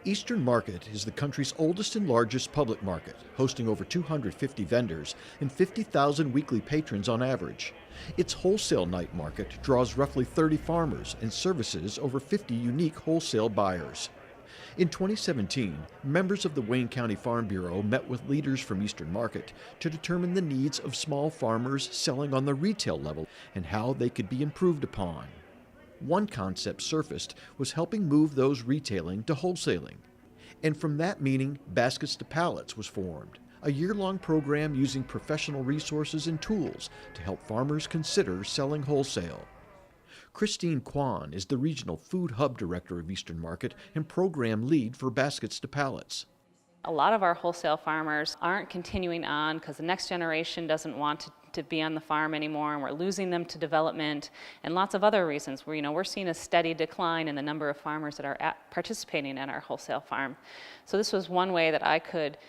Eastern Market is the country's oldest and largest public market, hosting over 250 vendors and 50,000 weekly patrons on average. Its Wholesale Night market draws roughly 30 farmers and services over 50 unique wholesale buyers. In 2017, members of the Wayne County Farm Bureau met with leaders from Eastern Market to determine the needs of small farmers selling on the retail level and how they could be improved upon. One concept surfaced was helping move those retailing to wholesaling. And from that meeting, Baskets to Pallets was formed, a year-long program using professional resources and tools to help farmers consider selling wholesale. Quane is the Regional Food Hub Director of Eastern Market and Program Lead for Baskets to Pallets. A lot of our wholesale farmers aren't continuing on because the next generation doesn't want to be on the farm anymore, and we're losing them to development and lots of other reasons. We're seeing a steady decline in the number of farmers that are participating in our wholesale farm. So this was one way that I could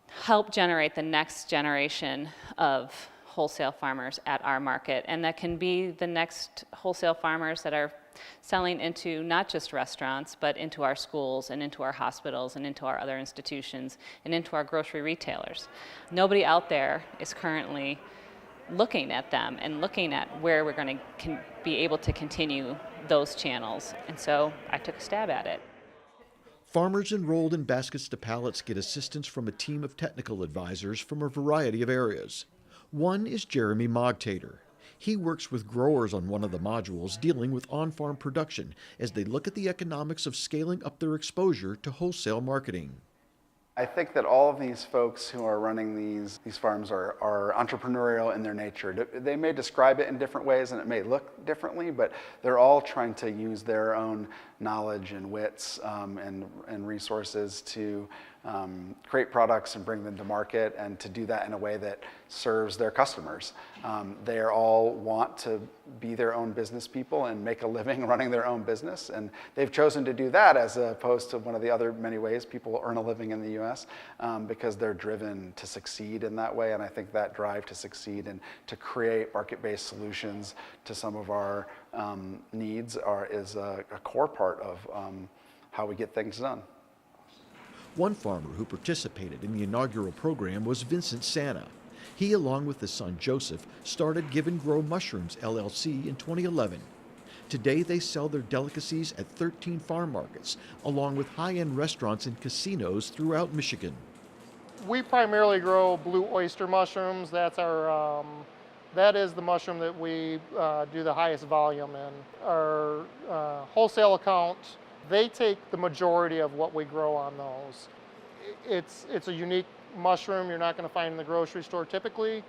help generate the next generation of wholesale farmers at our market, and that can be the next wholesale farmers that are selling into not just restaurants, but into our schools and into our hospitals and into our other institutions and into our grocery retailers. Nobody out there is currently looking at them and looking at where we're going to be able to continue those channels, and so I took a stab at it. Farmers enrolled in Baskets to Pallets get assistance from a team of technical advisors from a variety of areas. One is Jeremy Mogtater. He works with growers on one of the modules dealing with on-farm production as they look at the economics of scaling up their exposure to wholesale marketing. I think that all of these folks who are running these farms are entrepreneurial in their nature. They may describe it in different ways and it may look differently, but they're all trying to use their own knowledge and wits and resources to create products and bring them to market, and to do that in a way that serves their customers. They all want to be their own business people and make a living running their own business, and they've chosen to do that as opposed to one of the other many ways people earn a living in the U.S. Because they're driven to succeed in that way, and I think that drive to succeed and to create market-based solutions to some of our needs is a core part of how we get things done. One farmer who participated in the inaugural program was Vincent Santa. He, along with his son Joseph, started Give and Grow Mushrooms LLC in 2011. Today they sell their delicacies at 13 farm markets, along with high-end restaurants and casinos throughout Michigan. We primarily grow blue oyster mushrooms. That is the mushroom that we do the highest volume in. Our wholesale account, they take the majority of what we grow on those. It's a unique mushroom you're not going to find in the grocery store typically.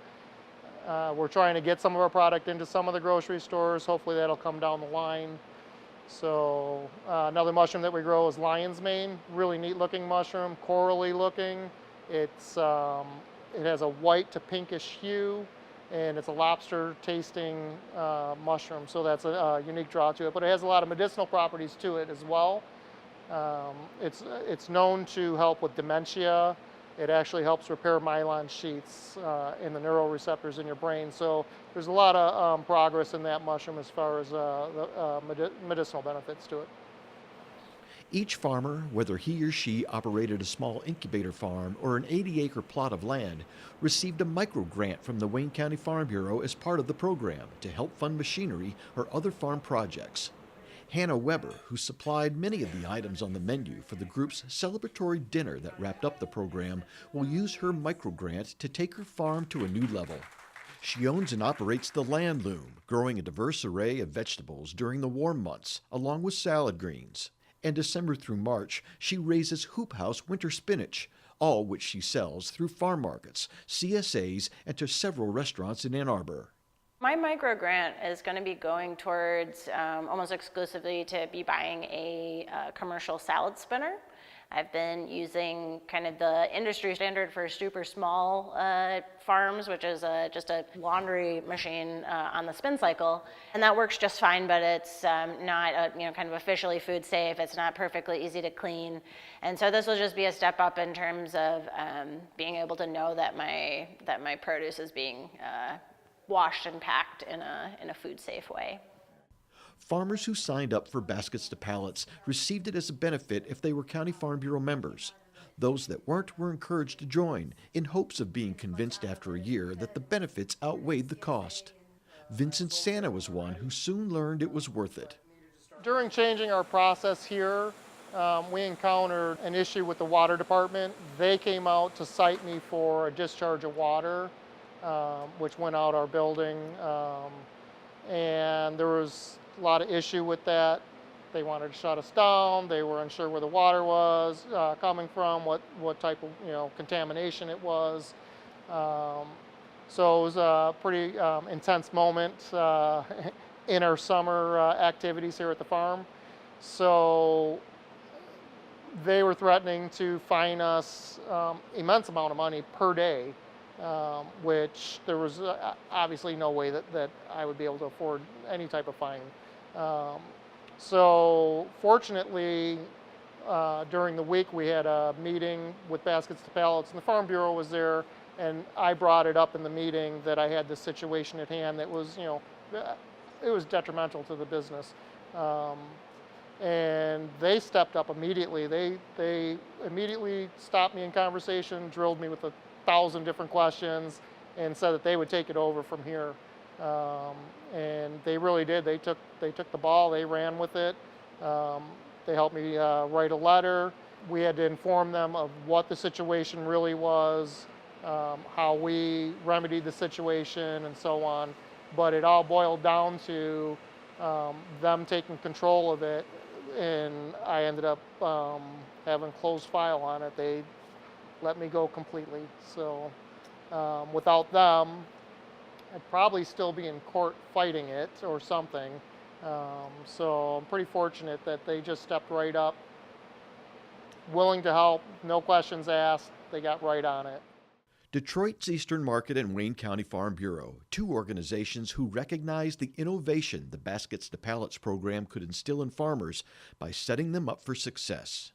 We're trying to get some of our product into some of the grocery stores. Hopefully that'll come down the line. So another mushroom that we grow is lion's mane. Really neat looking mushroom, corally looking. It has a white to pinkish hue, and it's a lobster tasting mushroom, so that's a unique draw to it. But it has a lot of medicinal properties to it as well. It's known to help with dementia. It actually helps repair myelin sheaths in the neuroreceptors in your brain. So there's a lot of progress in that mushroom as far as the medicinal benefits to it. Each farmer, whether he or she operated a small incubator farm or an 80-acre plot of land, received a micro-grant from the Wayne County Farm Bureau as part of the program to help fund machinery or other farm projects. Hannah Weber, who supplied many of the items on the menu for the group's celebratory dinner that wrapped up the program, will use her micro-grant to take her farm to a new level. She owns and operates the Land Loom, growing a diverse array of vegetables during the warm months, along with salad greens. And December through March, she raises Hoop House winter spinach, all which she sells through farm markets, CSAs, and to several restaurants in Ann Arbor. My micro grant is going to be going towards almost exclusively to be buying a commercial salad spinner. I've been using kind of the industry standard for super small farms, which is just a laundry machine on the spin cycle, and that works just fine. But it's not kind of officially food safe. It's not perfectly easy to clean, and so this will just be a step up in terms of being able to know that my produce is being washed and packed in a food safe way. Farmers who signed up for Baskets to Pallets received it as a benefit if they were County Farm Bureau members. Those that weren't were encouraged to join in hopes of being convinced after a year that the benefits outweighed the cost. Vincent Santa was one who soon learned it was worth it. During changing our process here, we encountered an issue with the water department. They came out to cite me for a discharge of water, which went out our building, and there was a lot of issue with that. They wanted to shut us down. They were unsure where the water was coming from, what type of contamination it was. So it was a pretty intense moment in our summer activities here at the farm. So they were threatening to fine us immense amount of money per day, which there was obviously no way that I would be able to afford any type of fine. So fortunately, during the week we had a meeting with Baskets to Pallets, and the Farm Bureau was there, and I brought it up in the meeting that I had this situation at hand that was, it was detrimental to the business. And they stepped up immediately. They immediately stopped me in conversation, drilled me with 1,000 different questions, and said that they would take it over from here. And they really did. They took the ball. They ran with it. They helped me write a letter. We had to inform them of what the situation really was, how we remedied the situation, and so on. But it all boiled down to them taking control of it, and I ended up having closed file on it. They let me go completely. So without them, I'd probably still be in court fighting it or something. So I'm pretty fortunate that they just stepped right up, willing to help, no questions asked. They got right on it. Detroit's Eastern Market and Wayne County Farm Bureau, two organizations who recognized the innovation the Baskets to Pallets program could instill in farmers by setting them up for success.